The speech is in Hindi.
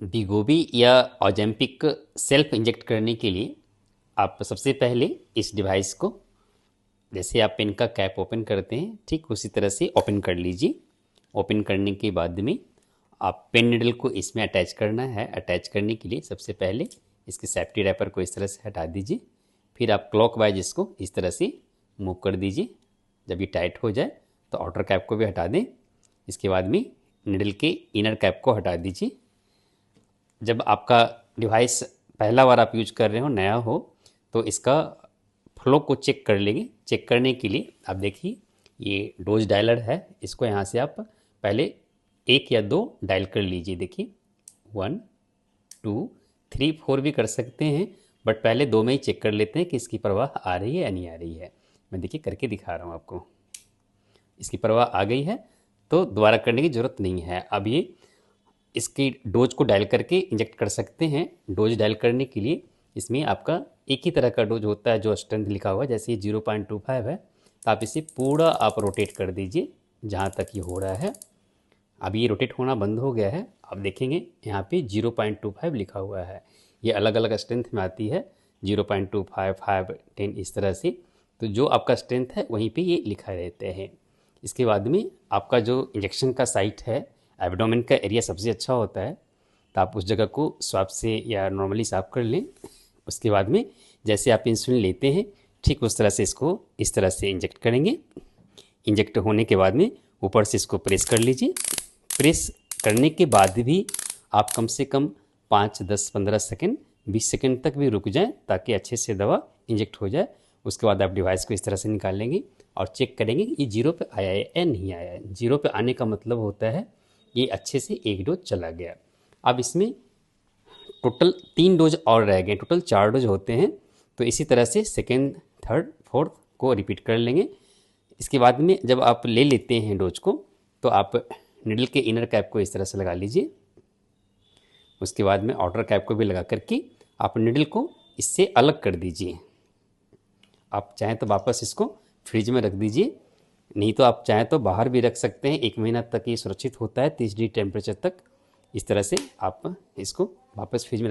वीगोवी या ऑजेम्पिक सेल्फ इंजेक्ट करने के लिए आप सबसे पहले इस डिवाइस को, जैसे आप पेन का कैप ओपन करते हैं ठीक उसी तरह से ओपन कर लीजिए। ओपन करने के बाद में आप पेन निडल को इसमें अटैच करना है। अटैच करने के लिए सबसे पहले इसके सेफ्टी रैपर को इस तरह से हटा दीजिए। फिर आप क्लॉकवाइज इसको इस तरह से मूव कर दीजिए। जब ये टाइट हो जाए तो आउटर कैप को भी हटा दें। इसके बाद में निडल के इनर कैप को हटा दीजिए। जब आपका डिवाइस पहला बार आप यूज कर रहे हो, नया हो, तो इसका फ्लो को चेक कर लेंगे। चेक करने के लिए आप देखिए ये डोज डायलर है, इसको यहाँ से आप पहले 1 या 2 डायल कर लीजिए। देखिए 1 2 3 4 भी कर सकते हैं, बट पहले 2 में ही चेक कर लेते हैं कि इसकी प्रवाह आ रही है या नहीं आ रही है। मैं देखिए करके दिखा रहा हूँ आपको। इसकी प्रवाह आ गई है तो दोबारा करने की ज़रूरत नहीं है। अब ये इसकी डोज को डायल करके इंजेक्ट कर सकते हैं। डोज डायल करने के लिए इसमें आपका एक ही तरह का डोज होता है जो स्ट्रेंथ लिखा हुआ है। जैसे ये 0.25 है तो आप इसे पूरा आप रोटेट कर दीजिए जहाँ तक ये हो रहा है। अब ये रोटेट होना बंद हो गया है। आप देखेंगे यहाँ पे 0.25 लिखा हुआ है। ये अलग अलग स्ट्रेंथ में आती है, 0.25 5 10 इस तरह से। तो जो आपका स्ट्रेंथ है वहीं पे ये लिखा रहते हैं। इसके बाद में आपका जो इंजेक्शन का साइट है, एब्डोमेन का एरिया सबसे अच्छा होता है, तो आप उस जगह को स्वाब से या नॉर्मली साफ कर लें। उसके बाद में जैसे आप इंसुलिन लेते हैं ठीक उस तरह से इसको इस तरह से इंजेक्ट करेंगे। इंजेक्ट होने के बाद में ऊपर से इसको प्रेस कर लीजिए। प्रेस करने के बाद भी आप कम से कम 5 10 15 सेकेंड 20 सेकेंड तक भी रुक जाएं ताकि अच्छे से दवा इंजेक्ट हो जाए। उसके बाद आप डिवाइस को इस तरह से निकाल लेंगे और चेक करेंगे ये 0 पे आया है या नहीं आया है। 0 पे आने का मतलब होता है ये अच्छे से एक डोज चला गया। अब इसमें टोटल 3 डोज और रह गए, टोटल 4 डोज होते हैं। तो इसी तरह से सेकेंड थर्ड फोर्थ को रिपीट कर लेंगे। इसके बाद में जब आप ले लेते हैं डोज को तो आप निडल के इनर कैप को इस तरह से लगा लीजिए। उसके बाद में आउटर कैप को भी लगा करके आप निडल को इससे अलग कर दीजिए। आप चाहें तो वापस इसको फ्रिज में रख दीजिए, नहीं तो आप चाहें तो बाहर भी रख सकते हैं। 1 महीना तक ये सुरक्षित होता है 30 डिग्री टेम्परेचर तक। इस तरह से आप इसको वापस फ्रिज में